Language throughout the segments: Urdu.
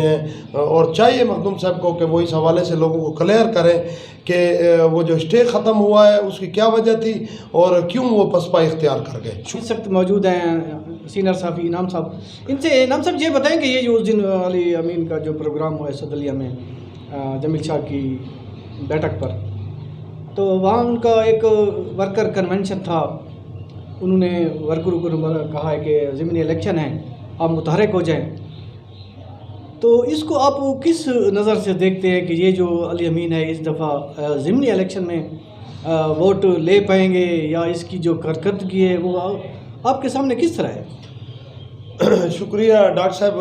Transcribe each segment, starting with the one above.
ہیں اور چاہیے مخدوم صاحب کو کہ وہ اس حوالے سے لوگوں کو کلیئر کریں کہ وہ جو اسٹے ختم ہوا ہے اس کی کیا وجہ تھی اور کیوں وہ پسپا اختیار کر گئے. اس وقت موجود ہیں سینئر صحافی انعام صاحب. ان سے انعام صاحب یہ بتائیں کہ یہ جو اس دن علی امین کا جو پروگرام ہوا ہے صدلیہ میں جمیل شاہ کی بیٹھک پر، تو وہاں ان کا ایک ورکر کنونشن تھا. انہوں نے ورکروں کو کہا ہے کہ ضمنی الیکشن ہے، آپ متحرک ہو جائیں. تو اس کو آپ کس نظر سے دیکھتے ہیں کہ یہ جو علی امین ہے اس دفعہ ضمنی الیکشن میں ووٹ لے پائیں گے، یا اس کی جو کارکردگی ہے وہ آپ کے سامنے کس طرح ہے؟ شکریہ ڈاکٹر صاحب.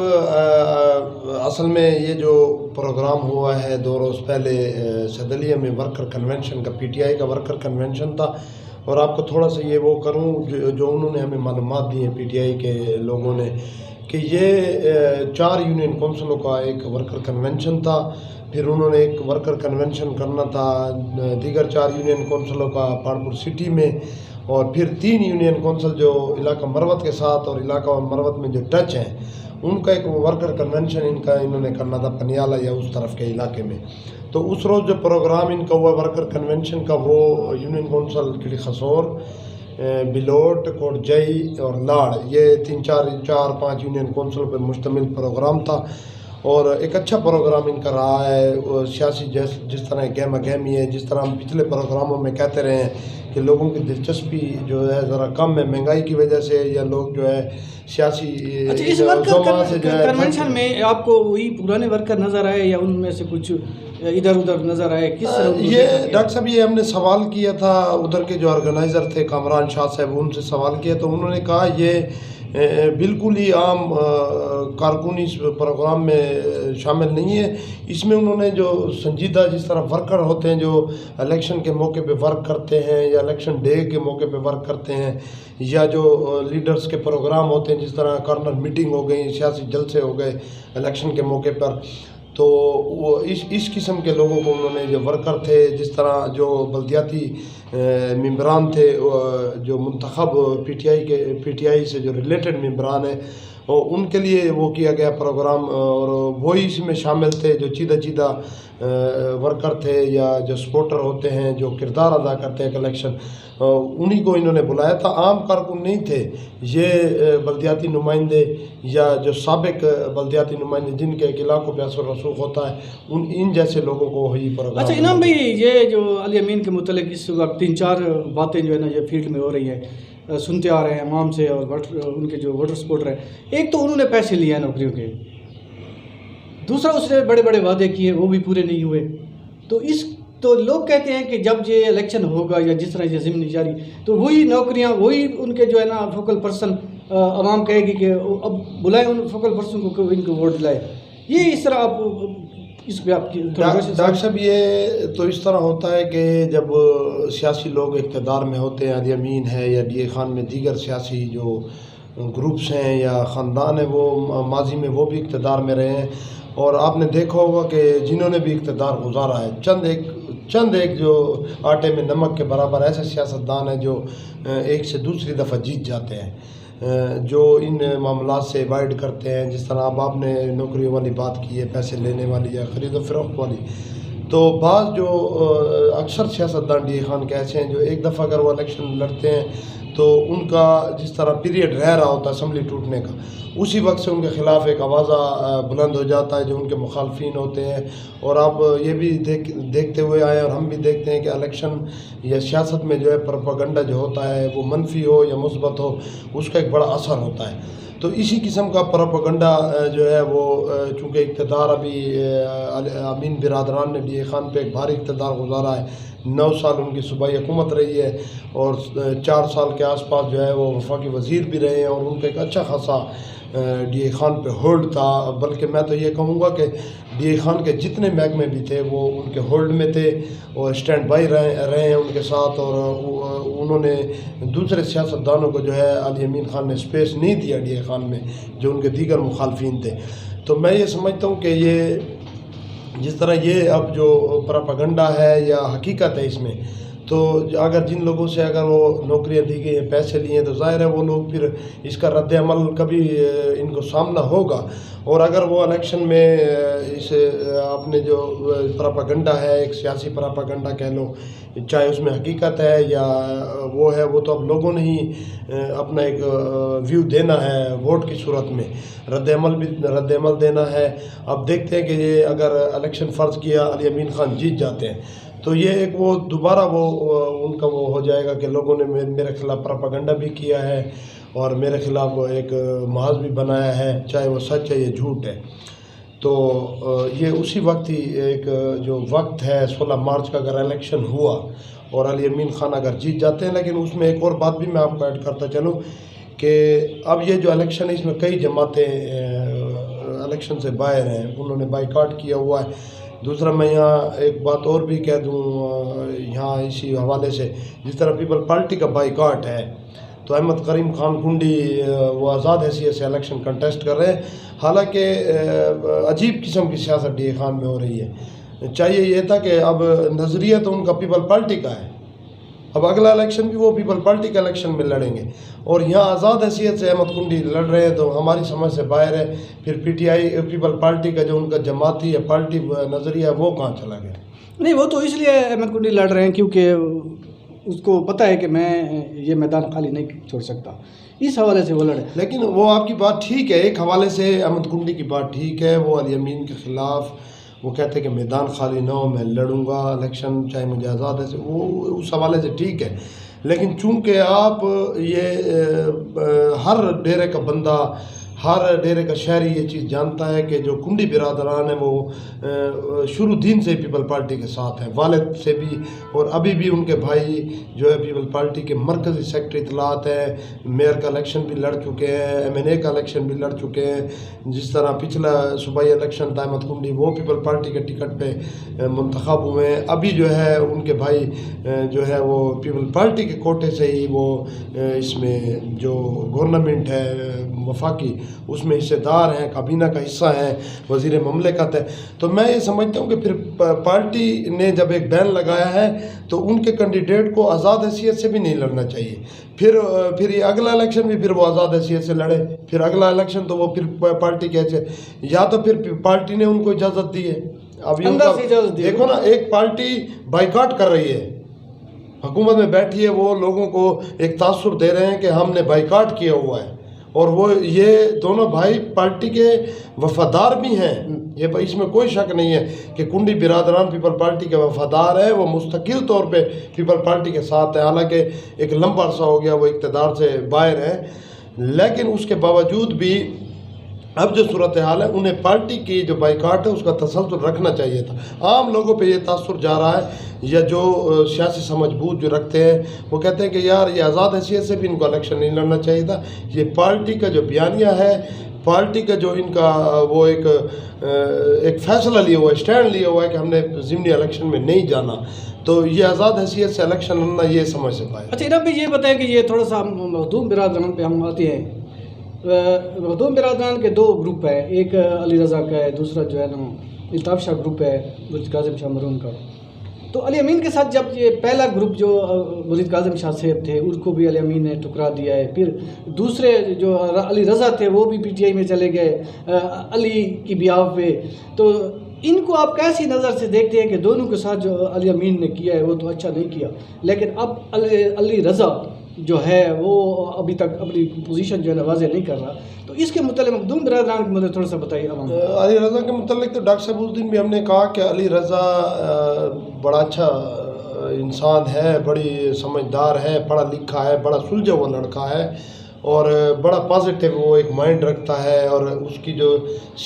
اصل میں یہ جو پروگرام ہوا ہے 2 روز پہلے صدلیہ میں ورکر کنونشن کا، پی ٹی آئی کا ورکر کنونشن تھا. اور آپ کو تھوڑا سا یہ وہ کروں جو انہوں نے ہمیں معلومات دی ہیں پی ٹی آئی کے لوگوں نے، کہ یہ 4 یونین کونسلوں کا ایک ورکر کنونشن تھا. پھر انہوں نے ایک ورکر کنونشن کرنا تھا دیگر 4 یونین کونسلوں کا پہاڑپور سٹی میں، اور پھر 3 یونین کونسل جو علاقہ مروت کے ساتھ اور علاقہ مروت میں جو ٹچ ہیں ان کا ایک ورکر کنونشن انہوں نے کرنا تھا پنیالہ یا اس طرف کے علاقے میں. تو اس روز جو پروگرام ان کا ہوا ورکر کنونشن کا، وہ یونین کونسل کلی خسور، بلوٹ، کوٹ جئی اور لاڑ، یہ 4-5 یونین کونسل پر مشتمل پروگرام تھا. اور ایک اچھا پروگرام ان کا رہا ہے. سیاسی جس طرح گہما گہمی ہے، جس طرح ہم پچھلے پروگراموں میں کہتے رہے ہیں کہ لوگوں کی دلچسپی جو ہے ذرا کم ہے مہنگائی کی وجہ سے، یا لوگ جو ہے سیاسی اس ورکر کنونشن میں آپ کو وہی پرانے ورکر نظر آئے یا ان میں سے کچھ ادھر ادھر نظر آئے؟ کس طرح یہ ڈاکٹر صاحب یہ ہم نے سوال کیا تھا ادھر کے جو آرگنائزر تھے کامران شاہ صاحب، ان سے سوال کیا تو انہوں نے کہا یہ بالکل ہی عام کارکنی اس پروگرام میں شامل نہیں ہے. اس میں انہوں نے جو سنجیدہ جس طرح ورکر ہوتے ہیں جو الیکشن کے موقع پہ ورک کرتے ہیں یا الیکشن ڈے کے موقع پہ ورک کرتے ہیں، یا جو لیڈرز کے پروگرام ہوتے ہیں جس طرح کارنر میٹنگ ہو گئی، سیاسی جلسے ہو گئے الیکشن کے موقع پر، تو وہ اس قسم کے لوگوں کو انہوں نے جو ورکر تھے، جس طرح جو بلدیاتی ممبران تھے جو منتخب پی ٹی آئی سے جو ریلیٹڈ ممبران ہیں، اور ان کے لیے وہ کیا گیا پروگرام. اور وہی اس میں شامل تھے جو چیدہ ورکر تھے یا جو سپورٹر ہوتے ہیں جو کردار ادا کرتے ہیں الیکشن، انہی کو انہوں نے بلایا تھا. عام کارکن نہیں تھے یہ، بلدیاتی نمائندے یا جو سابق بلدیاتی نمائندے جن کے علاقوں پہ اثر رسوخ ہوتا ہے، ان جیسے لوگوں کو وہی پروگرام. اچھا انعام بھائی، یہ جو علی امین کے متعلق اس وقت 3-4 باتیں جو ہے نا یہ فیلڈ میں ہو رہی ہے، سنتے آ رہے ہیں عوام سے اور ان کے جو ووٹر سپورٹر ہیں. ایک تو انہوں نے پیسے لیے ہیں نوکریوں کے، دوسرا اس نے بڑے بڑے وعدے کیے وہ بھی پورے نہیں ہوئے. تو لوگ کہتے ہیں کہ جب یہ الیکشن ہوگا یا جس طرح یہ ضمنی جاری، تو وہی نوکریاں، وہی ان کے جو ہے نا فوکل پرسن عوام کہے گی کہ اب بلائیں ان فوکل پرسن کو ان کو ووٹ دلائے. یہ اس طرح آپ اس پہ آپ کی ڈاکٹر صاحب یہ تو اس طرح ہوتا ہے کہ جب سیاسی لوگ اقتدار میں ہوتے ہیں، علی امین ہے یا ڈی اے خان میں دیگر سیاسی جو گروپس ہیں یا خاندان ہیں، وہ ماضی میں وہ بھی اقتدار میں رہے ہیں. اور آپ نے دیکھا ہوگا کہ جنہوں نے بھی اقتدار گزارا ہے، چند ایک جو آٹے میں نمک کے برابر ایسے سیاستدان ہیں جو ایک سے دوسری دفعہ جیت جاتے ہیں، جو ان معاملات سے ایوائڈ کرتے ہیں. جس طرح اب آپ نے نوکریوں والی بات کی ہے، پیسے لینے والی یا خرید و فروخت والی، تو بعض جو اکثر سیاستدان ڈی اے خان کے ایسے ہیں جو ایک دفعہ اگر وہ الیکشن لڑتے ہیں تو ان کا جس طرح پیریڈ رہ رہا ہوتا ہے اسمبلی ٹوٹنے کا، اسی وقت سے ان کے خلاف ایک آوازہ بلند ہو جاتا ہے جو ان کے مخالفین ہوتے ہیں. اور آپ یہ بھی دیکھتے ہوئے آئے اور ہم بھی دیکھتے ہیں کہ الیکشن یا سیاست میں جو ہے پروپیگنڈا جو ہوتا ہے وہ منفی ہو یا مثبت ہو، اس کا ایک بڑا اثر ہوتا ہے. تو اسی قسم کا پروپیگنڈا جو ہے وہ چونکہ اقتدار ابھی امین برادران نے ڈی اے خان پہ ایک بھاری اقتدار گزارا ہے، 9 سال ان کی صوبائی حکومت رہی ہے اور 4 سال کے آس پاس جو ہے وہ وفاقی وزیر بھی رہے ہیں، اور ان کا ایک اچھا خاصا ڈی اے خان پہ ہولڈ تھا. بلکہ میں تو یہ کہوں گا کہ ڈی اے خان کے جتنے محکمے بھی تھے وہ ان کے ہولڈ میں تھے اور اسٹینڈ بائی رہے ہیں ان کے ساتھ. اور انہوں نے دوسرے سیاستدانوں کو جو ہے علی امین خان نے اسپیس نہیں دیا ڈی اے خان میں جو ان کے دیگر مخالفین تھے. تو میں یہ سمجھتا ہوں کہ یہ جس طرح یہ اب جو پروپیگنڈا ہے یا حقیقت ہے اس میں، تو اگر جن لوگوں سے اگر وہ نوکریاں دی گئی ہیں، پیسے لیے ہیں، تو ظاہر ہے وہ لوگ پھر اس کا رد عمل کبھی ان کو سامنا ہوگا. اور اگر وہ الیکشن میں اس اپنے جو پراپاگنڈا ہے، ایک سیاسی پراپاگنڈا کہہ لو، چاہے اس میں حقیقت ہے یا وہ ہے، وہ تو اب لوگوں نے ہی اپنا ایک ویو دینا ہے ووٹ کی صورت میں، رد عمل دینا ہے. اب دیکھتے ہیں کہ یہ اگر الیکشن فرض کیا علی امین خان جیت جاتے ہیں تو یہ ایک وہ دوبارہ وہ ان کا وہ ہو جائے گا کہ لوگوں نے میرے خلاف پراپاگنڈا بھی کیا ہے اور میرے خلاف ایک محاذ بھی بنایا ہے، چاہے وہ سچ ہے یا جھوٹ ہے. تو یہ اسی وقت ہی ایک جو وقت ہے 16 مارچ کا اگر الیکشن ہوا اور علی امین خان اگر جیت جاتے ہیں. لیکن اس میں ایک اور بات بھی میں آپ کو ایڈ کرتا چلوں کہ اب یہ جو الیکشن ہے اس میں کئی جماعتیں الیکشن سے باہر ہیں، انہوں نے بائیکاٹ کیا ہوا ہے. دوسرا میں یہاں ایک بات اور بھی کہہ دوں یہاں اسی حوالے سے، جس طرح پیپل پارٹی کا بائیکاٹ ہے تو احمد کریم خان کنڈی وہ آزاد حیثیت سے الیکشن کنٹیسٹ کر رہے ہیں، حالانکہ عجیب قسم کی سیاست ڈی اے خان میں ہو رہی ہے. چاہیے یہ تھا کہ اب نظریہ تو ان کا پیپل پارٹی کا ہے، اب اگلا الیکشن بھی وہ پیپل پارٹی کا الیکشن میں لڑیں گے، اور یہاں آزاد حیثیت سے احمد کنڈی لڑ رہے ہیں تو ہماری سمجھ سے باہر ہے. پھر P T I people party کا جو ان کا جماعتی یا پارٹی نظریہ ہے وہ کہاں چلا گیا؟ نہیں، وہ تو اس لیے احمد کنڈی لڑ رہے ہیں کیونکہ اس کو پتہ ہے کہ میں یہ میدان خالی نہیں چھوڑ سکتا، اس حوالے سے وہ لڑے. لیکن وہ آپ کی بات ٹھیک ہے، ایک حوالے سے احمد کنڈی کی بات ٹھیک ہے، وہ علی امین کے خلاف وہ کہتے ہیں کہ میدان خالی نہ ہو، میں لڑوں گا الیکشن چاہے مجھے آزاد ہے، وہ اس حوالے سے ٹھیک ہے. لیکن چونکہ آپ یہ ہر ڈیرے کا بندہ، ہر ڈیرے کا شہری یہ چیز جانتا ہے کہ جو کنڈی برادران ہیں وہ شروع دن سے پیپل پارٹی کے ساتھ ہیں، والد سے بھی، اور ابھی بھی ان کے بھائی جو ہے پیپل پارٹی کے مرکزی سیکرٹری اطلاعات ہیں، میئر کا الیکشن بھی لڑ چکے ہیں، ایم این اے کا الیکشن بھی لڑ چکے ہیں. جس طرح پچھلا صوبائی الیکشن تھا احمد کنڈی وہ پیپل پارٹی کے ٹکٹ پہ منتخب ہوئے ہیں. ابھی جو ہے ان کے بھائی جو ہے وہ پیپل پارٹی کے کوٹے سے ہی وہ اس میں جو گورنمنٹ ہے وفاقی اس میں حصے دار ہیں، کابینہ کا حصہ ہیں، وزیر مملکت ہے. تو میں یہ سمجھتا ہوں کہ پھر پارٹی نے جب ایک بین لگایا ہے تو ان کے کینڈیڈیٹ کو آزاد حیثیت سے بھی نہیں لڑنا چاہیے. پھر یہ اگلا الیکشن بھی پھر وہ آزاد حیثیت سے لڑے، پھر اگلا الیکشن تو وہ پھر پارٹی کے حیثیت، یا تو پھر پارٹی نے ان کو اجازت دی ہے. اب دیکھو نا، ایک پارٹی بائیکاٹ کر رہی ہے، حکومت میں بیٹھی ہے، وہ لوگوں کو ایک تاثر دے رہے ہیں کہ ہم نے بائیکاٹ کیا ہوا ہے، اور وہ یہ دونوں بھائی پارٹی کے وفادار بھی ہیں. یہ اس میں کوئی شک نہیں ہے کہ کنڈی برادران پیپل پارٹی کے وفادار ہیں، وہ مستقل طور پہ پیپل پارٹی کے ساتھ ہیں، حالانکہ ایک لمبا عرصہ ہو گیا وہ اقتدار سے باہر ہیں. لیکن اس کے باوجود بھی اب جو صورتحال ہے انہیں پارٹی کی جو بائیکاٹ ہے اس کا تسلسل رکھنا چاہیے تھا. عام لوگوں پہ یہ تاثر جا رہا ہے، یا جو سیاسی سمجھ بوجھ جو رکھتے ہیں وہ کہتے ہیں کہ یار یہ آزاد حیثیت سے بھی ان کو الیکشن نہیں لڑنا چاہیے تھا. یہ پارٹی کا جو بیانیہ ہے، پارٹی کا جو ان کا وہ ایک فیصلہ لیا ہوا ہے، اسٹینڈ لیا ہوا ہے کہ ہم نے ضمنی الیکشن میں نہیں جانا، تو یہ آزاد حیثیت سے الیکشن لڑنا یہ سمجھ سے پائے. اچھا ادھر بھی یہ بتائیں کہ یہ تھوڑا سا مخدوم برادران پہ ہم آتے ہیں. مخدوم برادران کے دو گروپ ہیں، ایک علی رضا کا ہے، دوسرا جو ہے نا الطاف شاہ گروپ ہے مرید کاظم شاہ مرہون کا. تو علی امین کے ساتھ جب یہ پہلا گروپ جو مرید کاظم شاہ صاحب تھے ان کو بھی علی امین نے ٹکرا دیا ہے، پھر دوسرے جو علی رضا تھے وہ بھی پی ٹی آئی میں چلے گئے علی کی بیاہ پہ. تو ان کو آپ کیسی نظر سے دیکھتے ہیں کہ دونوں کے ساتھ جو علی امین نے کیا ہے وہ تو اچھا نہیں کیا، لیکن اب علی رضا جو ہے وہ ابھی تک اپنی پوزیشن جو ہے واضح نہیں کر رہا. تو اس کے متعلق مخدوم برادران کے متعلق تھوڑا سا بتائیے. علی رضا کے متعلق تو ڈاکٹر صاحب اس دن بھی ہم نے کہا کہ علی رضا بڑا اچھا انسان ہے، بڑی سمجھدار ہے، پڑھا لکھا ہے، بڑا سلجھا ہوا لڑکا ہے، اور بڑا پازیٹیو وہ ایک مائنڈ رکھتا ہے. اور اس کی جو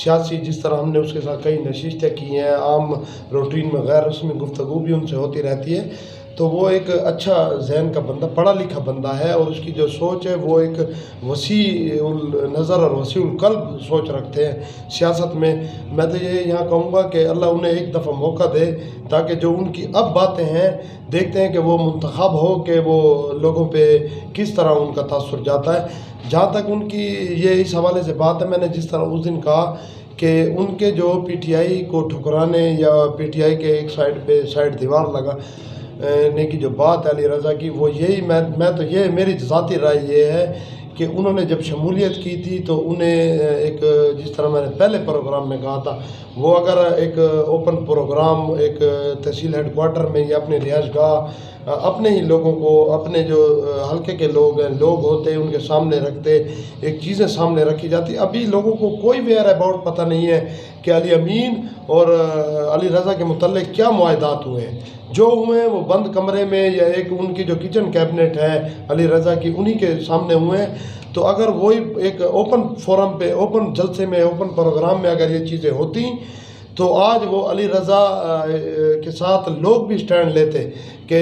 سیاسی جس طرح ہم نے اس کے ساتھ کئی نشستیں کی ہیں، عام روٹین میں غیر رسمی گفتگو بھی ان سے ہوتی رہتی ہے، تو وہ ایک اچھا ذہن کا بندہ، پڑھا لکھا بندہ ہے، اور اس کی جو سوچ ہے وہ ایک وسیع النظر اور وسیع القلب سوچ رکھتے ہیں سیاست میں. میں تو یہ یہاں کہوں گا کہ اللہ انہیں ایک دفعہ موقع دے تاکہ جو ان کی اب باتیں ہیں دیکھتے ہیں کہ وہ منتخب ہو کہ وہ لوگوں پہ کس طرح ان کا تاثر جاتا ہے. جہاں تک ان کی یہ اس حوالے سے بات ہے، میں نے جس طرح اس دن کہا کہ ان کے جو پی ٹی آئی کو ٹھکرانے یا پی ٹی آئی کے ایک سائڈ پہ دیوار لگا، نے کی جو بات ہے علی رضا کی، وہ یہی میں تو یہ میری ذاتی رائے یہ ہے کہ انہوں نے جب شمولیت کی تھی تو انہیں ایک جس طرح میں نے پہلے پروگرام میں کہا تھا، وہ اگر ایک اوپن پروگرام ایک تحصیل ہیڈ کوارٹر میں یا اپنے رہائش گاہ اپنے ہی لوگوں کو، اپنے جو حلقے کے لوگ ہوتے ہیں ان کے سامنے رکھتے، ایک چیزیں سامنے رکھی جاتی. ابھی لوگوں کو کوئی ویئر اباؤٹ پتہ نہیں ہے کہ علی امین اور علی رضا کے متعلق کیا معاہدات ہوئے ہیں. جو ہوئے ہیں وہ بند کمرے میں یا ایک ان کی جو کچن کیبنٹ ہے علی رضا کی انہی کے سامنے ہوئے ہیں. تو اگر وہی ایک اوپن فورم پہ، اوپن جلسے میں، اوپن پروگرام میں اگر یہ چیزیں ہوتی تو آج وہ علی رضا کے ساتھ لوگ بھی سٹینڈ لیتے کہ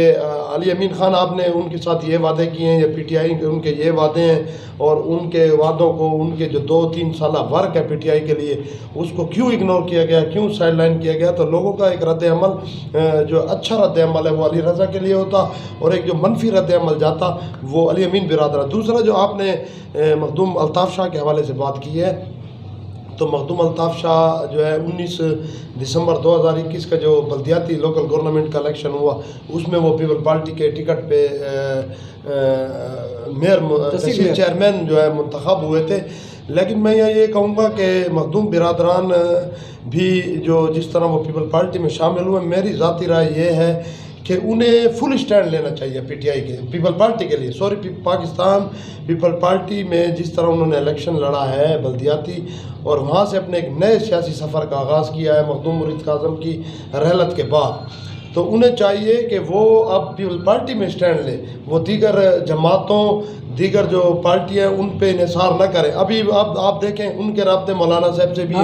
علی امین خان آپ نے ان کے ساتھ یہ وعدے کیے ہیں، یا پی ٹی آئی کے ان کے یہ وعدے ہیں، اور ان کے وعدوں کو، ان کے جو 2-3 سالہ ورک ہے پی ٹی آئی کے لیے، اس کو کیوں اگنور کیا گیا، کیوں سائڈ لائن کیا گیا. تو لوگوں کا ایک رد عمل جو اچھا رد عمل ہے وہ علی رضا کے لیے ہوتا، اور ایک جو منفی رد عمل جاتا وہ علی امین برادر. دوسرا جو آپ نے مخدوم الطاف شاہ کے حوالے سے بات کی ہے، تو مخدوم الطاف شاہ جو ہے 19 دسمبر 2021 کا جو بلدیاتی لوکل گورنمنٹ کا الیکشن ہوا، اس میں وہ پیپل پارٹی کے ٹکٹ پہ میئر تحصیل چیئرمین جو ہے منتخب ہوئے تھے. لیکن میں یہ کہوں گا کہ مخدوم برادران بھی جو جس طرح وہ پیپل پارٹی میں شامل ہوئے، میری ذاتی رائے یہ ہے کہ انہیں فل اسٹینڈ لینا چاہیے پی ٹی آئی کے، پیپل پارٹی کے لیے، پاکستان پیپل پارٹی میں جس طرح انہوں نے الیکشن لڑا ہے بلدیاتی، اور وہاں سے اپنے ایک نئے سیاسی سفر کا آغاز کیا ہے مخدوم مرید کاظم کی رحلت کے بعد. تو انہیں چاہیے کہ وہ اب پیپل پارٹی میں سٹینڈ لیں، وہ دیگر جماعتوں، دیگر جو پارٹی ہیں ان پہ انحصار نہ کریں. ابھی آپ دیکھیں ان کے رابطے مولانا صاحب سے بھی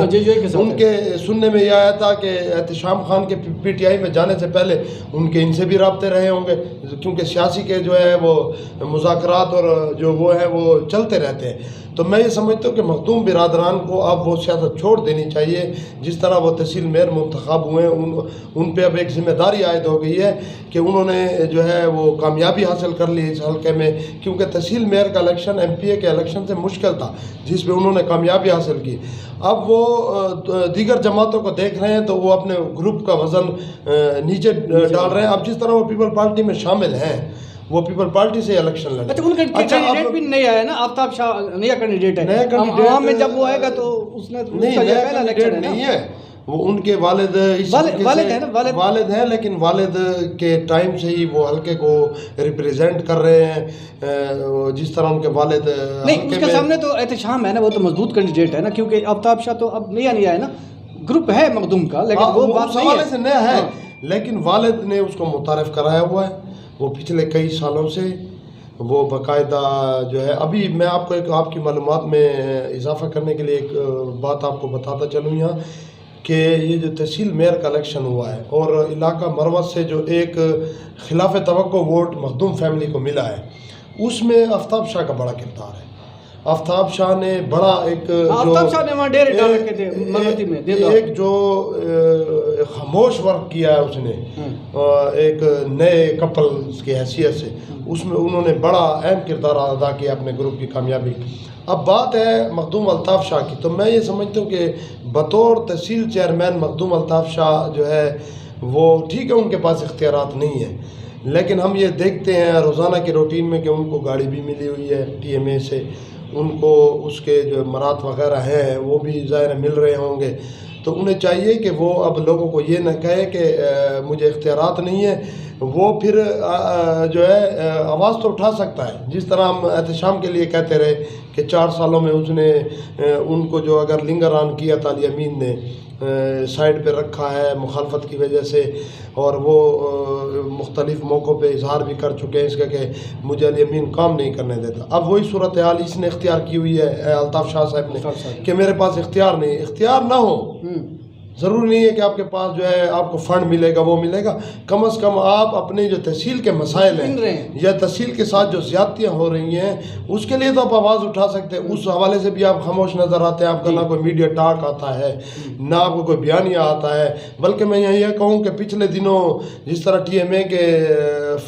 ان کے سننے میں یہ آیا تھا کہ احتشام خان کے پی ٹی آئی میں جانے سے پہلے ان کے ان سے بھی رابطے رہے ہوں گے، کیونکہ سیاسی کے جو ہے وہ مذاکرات اور جو وہ ہے وہ چلتے رہتے ہیں. تو میں یہ سمجھتا ہوں کہ مخدوم برادران کو اب وہ سیاست چھوڑ دینی چاہیے. جس طرح وہ تحصیل میئر منتخب ہوئے ہیں، ان پہ اب ایک ذمہ داری عائد ہو گئی ہے کہ انہوں نے جو ہے وہ کامیابی حاصل کر لی اس حلقے میں، کیونکہ تحصیل میئر کا الیکشن ایم پی اے کے الیکشن سے مشکل تھا جس پہ انہوں نے کامیابی حاصل کی. اب وہ دیگر جماعتوں کو دیکھ رہے ہیں تو وہ اپنے گروپ کا وزن نیچے ڈال رہے ہیں. اب جس طرح وہ پیپل پارٹی میں شامل ہیں، وہ پیپل پارٹی سے الیکشن لڑے. اچھا، ان کا کینڈیڈیٹ بھی نہیں آیا نا، آفتاب شاہ نیا کینڈیڈیٹ ہے. عوام میں جب وہ آئے گا تو اس نے پہلا الیکشن نہیں ہے. وہ ان کے والد ہیں، لیکن والد کے ٹائم سے ہی وہ حلقے کو ریپریزنٹ کر رہے ہیں. جس طرح ان کے والد نہیں، اس کے سامنے تو احتشام ہے نا، وہ تو مضبوط کینڈیڈیٹ ہے نا، کیونکہ آفتاب شاہ تو اب نیا ہے نا، گروپ ہے مخدوم کا، لیکن وہ بات حوالے سے نیا ہے. لیکن والد نے اس کو متعارف کرایا ہوا ہے، وہ پچھلے کئی سالوں سے وہ باقاعدہ جو ہے. ابھی میں آپ کو ایک آپ کی معلومات میں اضافہ کرنے کے لیے ایک بات آپ کو بتاتا چلوں یہاں کہ یہ جو تحصیل میئر کا الیکشن ہوا ہے اور علاقہ مروت سے جو ایک خلاف توقع ووٹ مخدوم فیملی کو ملا ہے، اس میں آفتاب شاہ کا بڑا کردار ہے. آفتاب شاہ نے بڑا ایک جو خاموش ورک کیا ہے اس نے ایک نئے کپل کی حیثیت سے، اس میں انہوں نے بڑا اہم کردار ادا کیا اپنے گروپ کی کامیابی. اب بات ہے مخدوم الطاف شاہ کی، تو میں یہ سمجھتا ہوں کہ بطور تحصیل چیئرمین مخدوم الطاف شاہ جو ہے وہ ٹھیک ہے، ان کے پاس اختیارات نہیں ہیں، لیکن ہم یہ دیکھتے ہیں روزانہ کے روٹین میں کہ ان کو گاڑی بھی ملی ہوئی ہے ٹی ایم اے سے، ان کو اس کے جو مرات وغیرہ ہیں وہ بھی ظاہر مل رہے ہوں گے. تو انہیں چاہیے کہ وہ اب لوگوں کو یہ نہ کہے کہ مجھے اختیارات نہیں ہیں. وہ پھر جو ہے آواز تو اٹھا سکتا ہے، جس طرح ہم احتشام کے لیے کہتے رہے کہ 4 سالوں میں اس نے ان کو جو اگر لنگر آن کیا تھا علی امین نے سائڈ پہ رکھا ہے مخالفت کی وجہ سے، اور وہ مختلف موقعوں پہ اظہار بھی کر چکے ہیں اس کا کہ مجھے علی امین کام نہیں کرنے دیتا. اب وہی صورتحال اس نے اختیار کی ہوئی ہے الطاف شاہ صاحب نے کہ میرے پاس اختیار نہیں. اختیار نہ ہو، ضروری نہیں ہے کہ آپ کے پاس جو ہے آپ کو فنڈ ملے گا وہ ملے گا. کم از کم آپ اپنے جو تحصیل کے مسائل ہیں یا تحصیل کے ساتھ جو زیادتیاں ہو رہی ہیں اس کے لیے تو آپ آواز اٹھا سکتے ہیں. اس حوالے سے بھی آپ خاموش نظر آتے ہیں. آپ کا نہ کوئی میڈیا ٹاک آتا ہے، نہ آپ کو کوئی بیانیہ آتا ہے. بلکہ میں یہ کہوں کہ پچھلے دنوں جس طرح ٹی ایم اے کے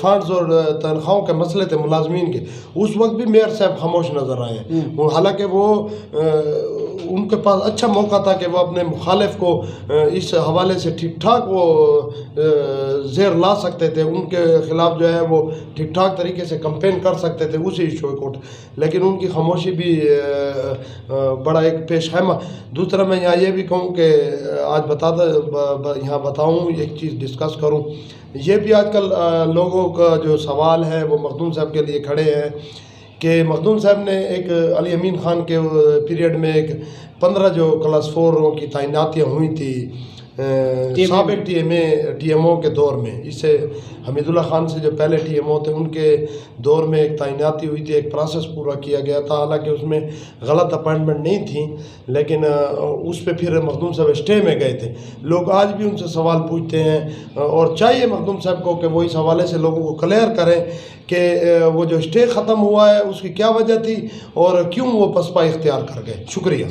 فنڈز اور تنخواہوں کے مسئلے تھے ملازمین کے، اس وقت بھی میئر صاحب خاموش نظر آئے ہیں. حالانکہ وہ ان کے پاس اچھا موقع تھا کہ وہ اپنے مخالف کو اس حوالے سے ٹھیک ٹھاک وہ زیر لا سکتے تھے، ان کے خلاف جو ہے وہ ٹھیک ٹھاک طریقے سے کمپین کر سکتے تھے اسی ایشو کو، لیکن ان کی خاموشی بھی بڑا ایک پیش خیمہ۔ دوسرا میں یہاں یہ بھی کہوں کہ آج یہاں بتاؤں، ایک چیز ڈسکس کروں، یہ بھی آج کل لوگوں کا جو سوال ہے وہ مخدوم صاحب کے لیے کھڑے ہیں کہ مخدوم صاحب نے ایک علی امین خان کے پیریڈ میں ایک 15 جو کلاس 4 کی تعیناتیاں ہوئی تھی سابق ٹی ایم او کے دور میں، اس سے حمید اللہ خان سے جو پہلے ٹی ایم او تھے ان کے دور میں ایک تعیناتی ہوئی تھی، ایک پروسیس پورا کیا گیا تھا، حالانکہ اس میں غلط اپائنٹمنٹ نہیں تھی، لیکن اس پہ پھر مخدوم صاحب اسٹے میں گئے تھے۔ لوگ آج بھی ان سے سوال پوچھتے ہیں اور چاہیے مخدوم صاحب کو کہ وہ اس حوالے سے لوگوں کو کلیئر کریں کہ وہ جو اسٹے ختم ہوا ہے اس کی کیا وجہ تھی اور کیوں وہ پسپا اختیار کر گئے۔ شکریہ۔